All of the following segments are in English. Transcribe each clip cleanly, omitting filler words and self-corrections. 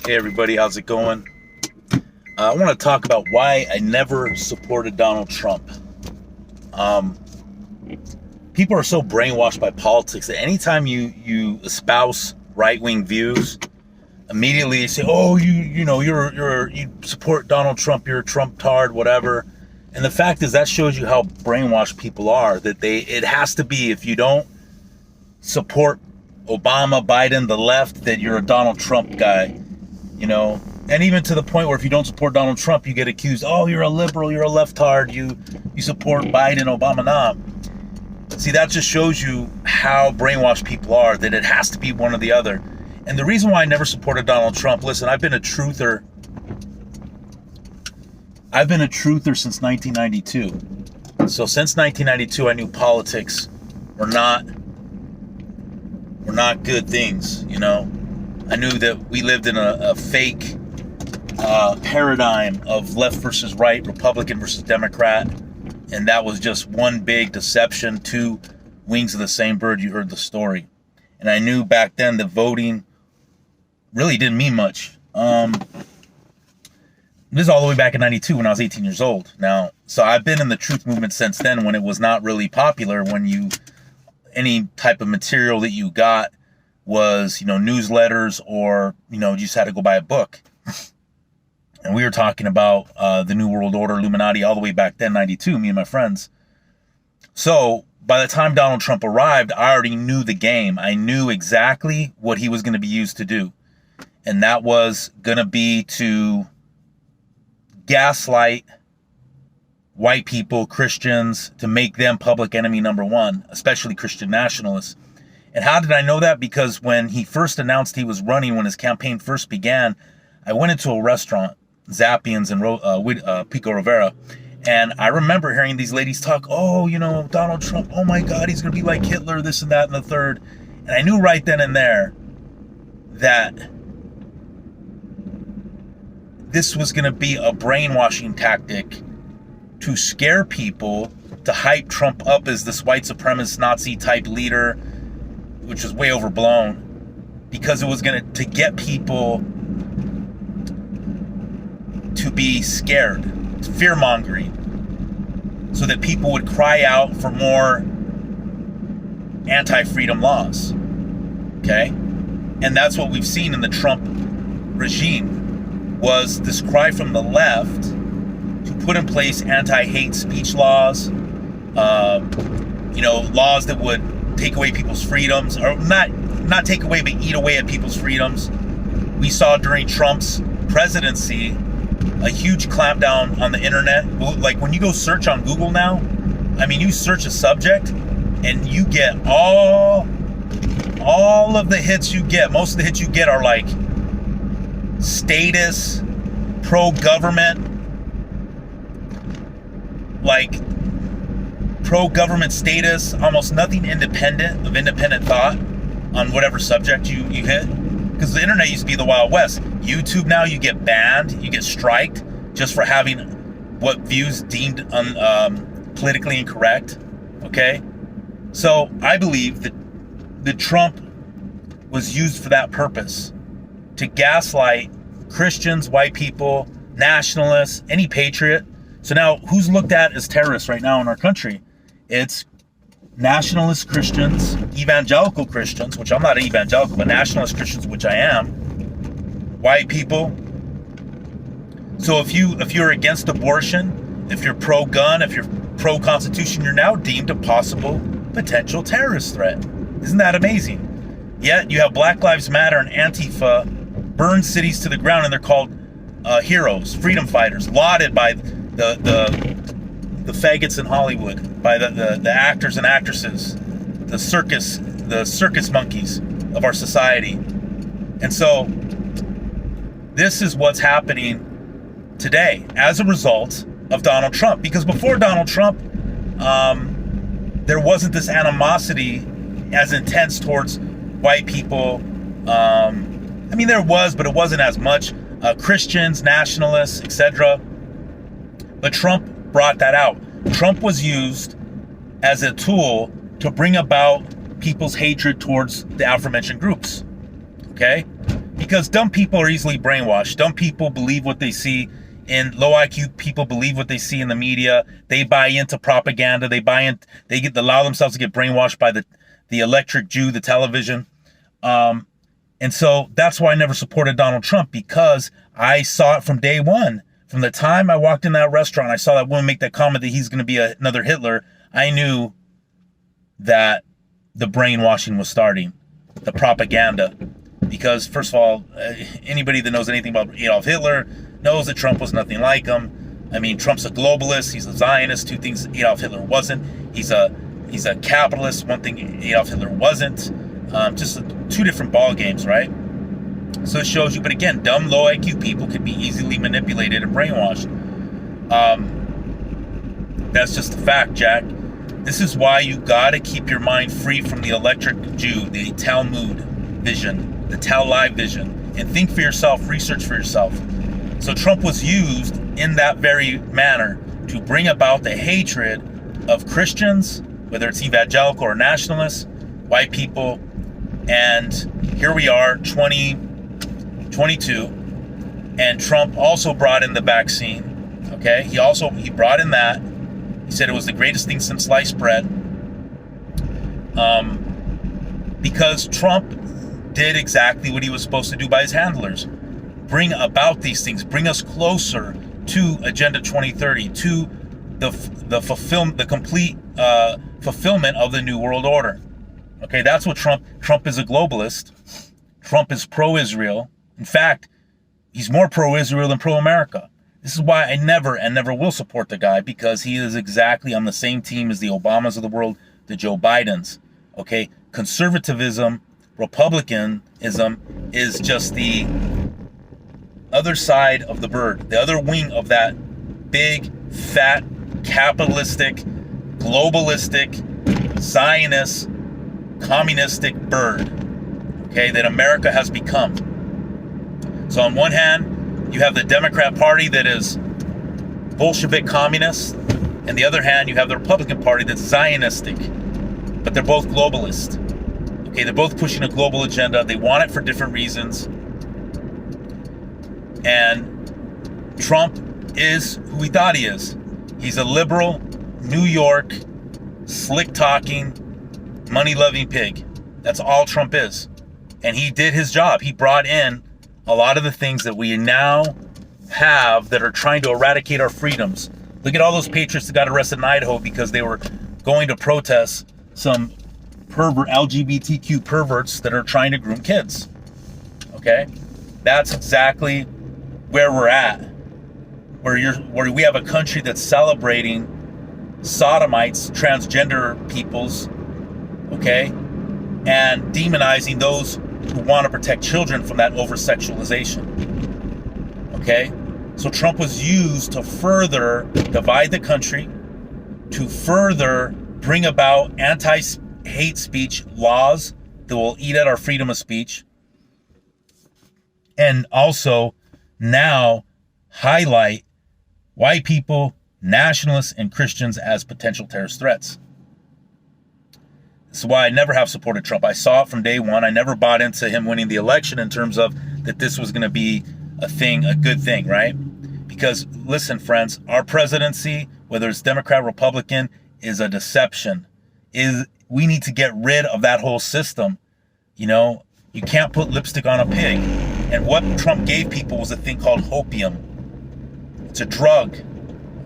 Hey everybody, how's it going? I want to talk about why I never supported Donald Trump. Um, People are so brainwashed by politics that anytime you espouse right wing views, immediately they say, "Oh, you support Donald Trump, you're a Trump tard, whatever." And the fact is that shows you how brainwashed people are. That it has to be, if you don't support Obama, Biden, the left, that you're a Donald Trump guy. And even to the point where if you don't support Donald Trump, you get accused, oh, you're a liberal, you're a leftard, you support Biden, Obama. Nah. See, that just shows you how brainwashed people are, that it has to be one or the other. And the reason why I never supported Donald Trump, listen, I've been a truther since 1992. So since 1992, I knew politics were not good things, I knew that we lived in a fake paradigm of left versus right, Republican versus Democrat, and that was just one big deception, two wings of the same bird. You heard the story. And I knew back then that voting really didn't mean much. This is all the way back in 92 when I was 18 years old. Now, so I've been in the truth movement since then, when it was not really popular, when any type of material that you got was, newsletters, or, you just had to go buy a book. And we were talking about the New World Order, Illuminati, all the way back then, 92, me and my friends. So by the time Donald Trump arrived, I already knew the game. I knew exactly what he was going to be used to do. And that was going to be to gaslight white people, Christians, to make them public enemy number one, especially Christian nationalists. And how did I know that? Because when he first announced he was running, when his campaign first began, I went into a restaurant, Zappians and Pico Rivera, and I remember hearing these ladies talk, oh, Donald Trump, oh my God, he's going to be like Hitler, this and that and the third. And I knew right then and there that this was going to be a brainwashing tactic to scare people, to hype Trump up as this white supremacist Nazi type leader, which was way overblown, because it was going to get people to be scared, fear-mongering, so that people would cry out for more anti-freedom laws, okay? And that's what we've seen in the Trump regime, was this cry from the left to put in place anti-hate speech laws, laws that would take away people's freedoms, or not take away, but eat away at people's freedoms. We saw during Trump's presidency a huge clampdown on the internet. Like when you go search on Google now, you search a subject and you get all of the hits you get. Most of the hits you get are like status, pro-government, status, almost nothing independent thought on whatever subject you hit. Because the internet used to be the Wild West. YouTube now, you get banned, you get striked just for having what views deemed politically incorrect. Okay? So I believe that Trump was used for that purpose, to gaslight Christians, white people, nationalists, any patriot. So now, who's looked at as terrorists right now in our country? It's nationalist Christians, evangelical Christians, which I'm not evangelical, but nationalist Christians, which I am, white people. So if you're against abortion, if you're pro-gun, if you're pro-constitution, you're now deemed a possible potential terrorist threat. Isn't that amazing? Yet you have Black Lives Matter and Antifa burn cities to the ground, and they're called heroes, freedom fighters, lauded by the faggots in Hollywood, by the actors and actresses, the circus monkeys of our society. And so this is what's happening today as a result of Donald Trump. Because before Donald Trump, there wasn't this animosity as intense towards white people. There was, but it wasn't as much. Christians, nationalists, etc. But Trump brought that out. Trump was used as a tool to bring about people's hatred towards the aforementioned groups. Okay? Because Because dumb people are easily brainwashed. Dumb people believe what they see, and low IQ people believe what they see in the media. They buy into propaganda. They allow themselves to get brainwashed by the electric Jew, the television. And so that's why I never supported Donald Trump, because I saw it from day one. From the time I walked in that restaurant, I saw that woman make that comment that he's going to be another Hitler. I knew that the brainwashing was starting, the propaganda. Because, first of all, anybody that knows anything about Adolf Hitler knows that Trump was nothing like him. I mean, Trump's a globalist. He's a Zionist. Two things Adolf Hitler wasn't. He's a capitalist. One thing Adolf Hitler wasn't. Just two different ball games, right? So it shows you. But again, dumb, low IQ people can be easily manipulated and brainwashed. That's just a fact, Jack. This is why you gotta keep your mind free from the electric Jew, the Talmud vision, the Tal-Live vision, and think for yourself, research for yourself. So Trump was used in that very manner to bring about the hatred of Christians, whether it's evangelical or nationalists, white people, and here we are, 2022, and Trump also brought in the vaccine, okay? He brought in that. He said it was the greatest thing since sliced bread, because Trump did exactly what he was supposed to do by his handlers. Bring about these things, bring us closer to Agenda 2030, to the complete fulfillment of the New World Order. Okay, that's what Trump is a globalist. Trump is pro-Israel. In fact, he's more pro-Israel than pro-America. This is why I never and never will support the guy, because he is exactly on the same team as the Obamas of the world, the Joe Bidens. Okay, conservatism, republicanism is just the other side of the bird, the other wing of that big, fat, capitalistic, globalistic, Zionist, communistic bird, okay, that America has become. So on one hand, you have the Democrat Party that is Bolshevik communist, and the other hand, you have the Republican Party that's Zionistic, but they're both globalist. Okay, they're both pushing a global agenda. They want it for different reasons. And Trump is who he thought he is. He's a liberal, New York, slick-talking, money-loving pig. That's all Trump is. And he did his job. He brought in a lot of the things that we now have that are trying to eradicate our freedoms. Look at all those patriots that got arrested in Idaho because they were going to protest some LGBTQ perverts that are trying to groom kids. Okay? That's exactly where we're at. Where we have a country that's celebrating sodomites, transgender peoples, okay? And demonizing those who want to protect children from that over-sexualization. Okay? So Trump was used to further divide the country, to further bring about anti-hate speech laws that will eat at our freedom of speech, and also now highlight white people, nationalists, and Christians as potential terrorist threats. This is why I never have supported Trump. I saw it from day one. I never bought into him winning the election in terms of that this was going to be a good thing, right? Because listen, friends, our presidency, whether it's Democrat, Republican, is a deception. We need to get rid of that whole system. You know, you can't put lipstick on a pig. And what Trump gave people was a thing called hopium. It's a drug,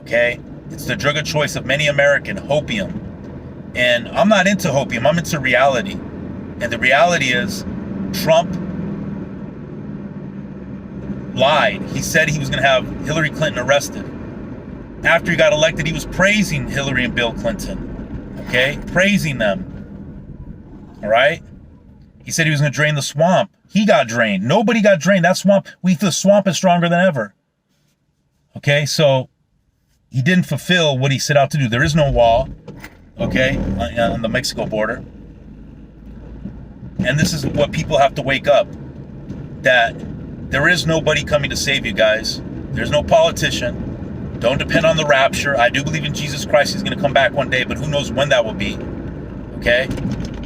okay? It's the drug of choice of many Americans, hopium. And I'm not into hopium, I'm into reality. And the reality is, Trump lied. He said he was going to have Hillary Clinton arrested. After he got elected, he was praising Hillary and Bill Clinton. Okay? Praising them. All right? He said he was going to drain the swamp. He got drained. Nobody got drained. That swamp, the swamp is stronger than ever. Okay? So, he didn't fulfill what he set out to do. There is no wall. Okay, on the Mexico border. And this is what people have to wake up. That there is nobody coming to save you guys. There's no politician. Don't depend on the rapture. I do believe in Jesus Christ. He's going to come back one day, but who knows when that will be. Okay?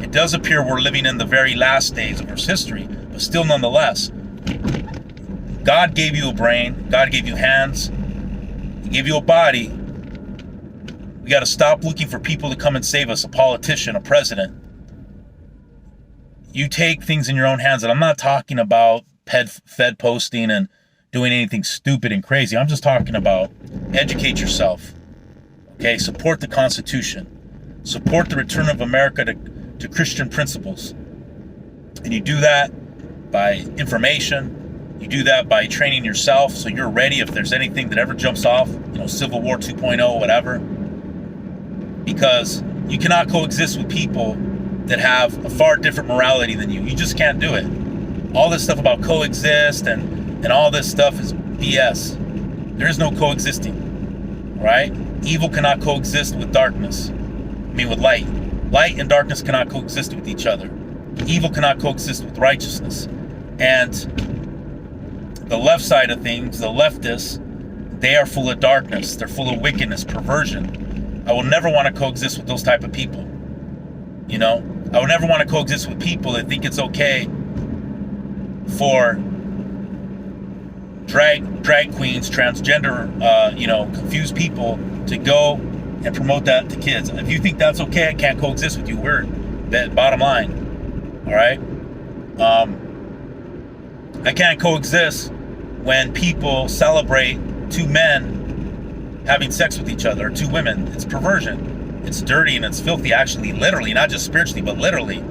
It does appear we're living in the very last days of Earth's history, but still nonetheless, God gave you a brain. God gave you hands. He gave you a body. We got to stop looking for people to come and save us, a politician, a president. You take things in your own hands. And I'm not talking about Fed posting and doing anything stupid and crazy. I'm just talking about educate yourself. Okay, support the Constitution. Support the return of America to Christian principles. And you do that by information. You do that by training yourself so you're ready if there's anything that ever jumps off, Civil War 2.0, whatever. Because you cannot coexist with people that have a far different morality than you. You just can't do it. All this stuff about coexist and all this stuff is BS. There is no coexisting, right? Evil cannot coexist with darkness. With light. Light and darkness cannot coexist with each other. Evil cannot coexist with righteousness. And the left side of things, the leftists, they are full of darkness. They're full of wickedness, perversion. I will never want to coexist with those type of people. I would never want to coexist with people that think it's okay for drag queens, transgender, confused people to go and promote that to kids. If you think that's okay, I can't coexist with you. We're that bottom line. All right. I can't coexist when people celebrate two men having sex with each other, or two women. It's perversion. It's dirty and it's filthy, actually, literally, not just spiritually, but literally.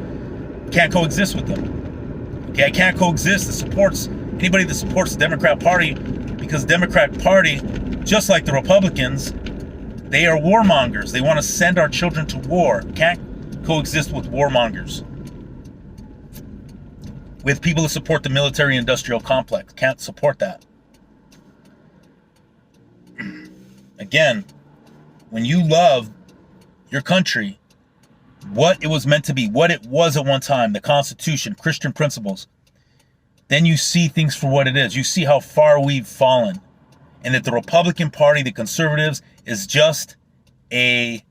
Can't coexist with them. Okay, I can't coexist that supports anybody that supports the Democrat Party, because the Democrat Party, just like the Republicans, they are warmongers. They want to send our children to war. Can't coexist with warmongers. With people that support the military-industrial complex. Can't support that. Again, when you love your country, what it was meant to be, what it was at one time, the Constitution, Christian principles, then you see things for what it is. You see how far we've fallen. And that the Republican Party, the conservatives, is just a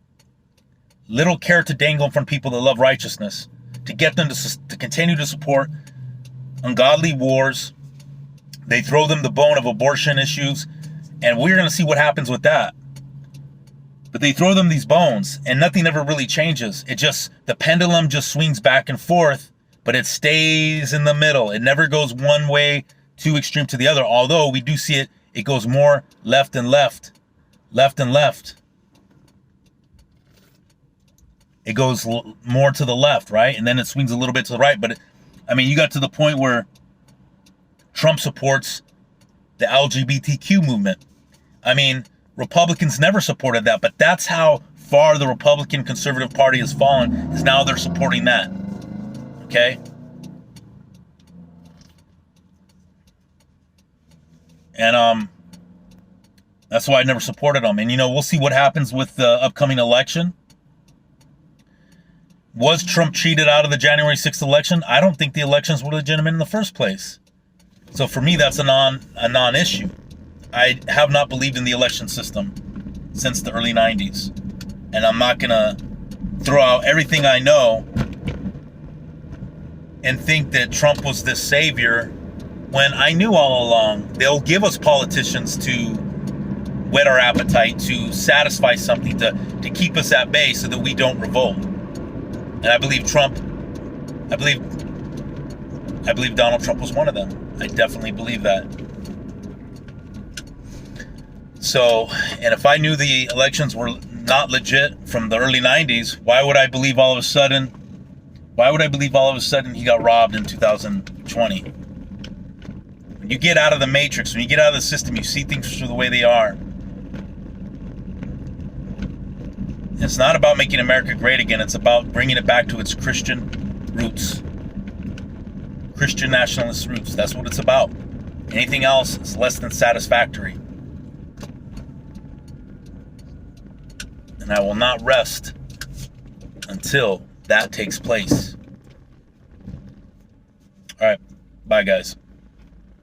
little carrot to dangle from people that love righteousness, to get them to continue to support ungodly wars. They throw them the bone of abortion issues, and we're going to see what happens with that. But they throw them these bones, and nothing ever really changes. The pendulum just swings back and forth, but it stays in the middle. It never goes one way too extreme to the other, although we do see it goes more left and left. Left and left. It goes more to the left, right? And then it swings a little bit to the right. But, you got to the point where Trump supports the LGBTQ movement. Republicans never supported that, but that's how far the Republican Conservative Party has fallen, is now they're supporting that. Okay? And that's why I never supported them. And we'll see what happens with the upcoming election. Was Trump cheated out of the January 6th election? I don't think the elections were legitimate in the first place. So for me, that's a non-issue. I have not believed in the election system since the early 90s. And I'm not going to throw out everything I know and think that Trump was this savior when I knew all along they'll give us politicians to whet our appetite, to satisfy something, to keep us at bay so that we don't revolt. And I believe Donald Trump was one of them. I definitely believe that. So, and if I knew the elections were not legit from the early 90s, why would I believe all of a sudden he got robbed in 2020? When you get out of the matrix, when you get out of the system, you see things for the way they are. It's not about making America great again. It's about bringing it back to its Christian roots. Christian nationalist roots. That's what it's about. Anything else is less than satisfactory. And I will not rest until that takes place. All right. Bye, guys.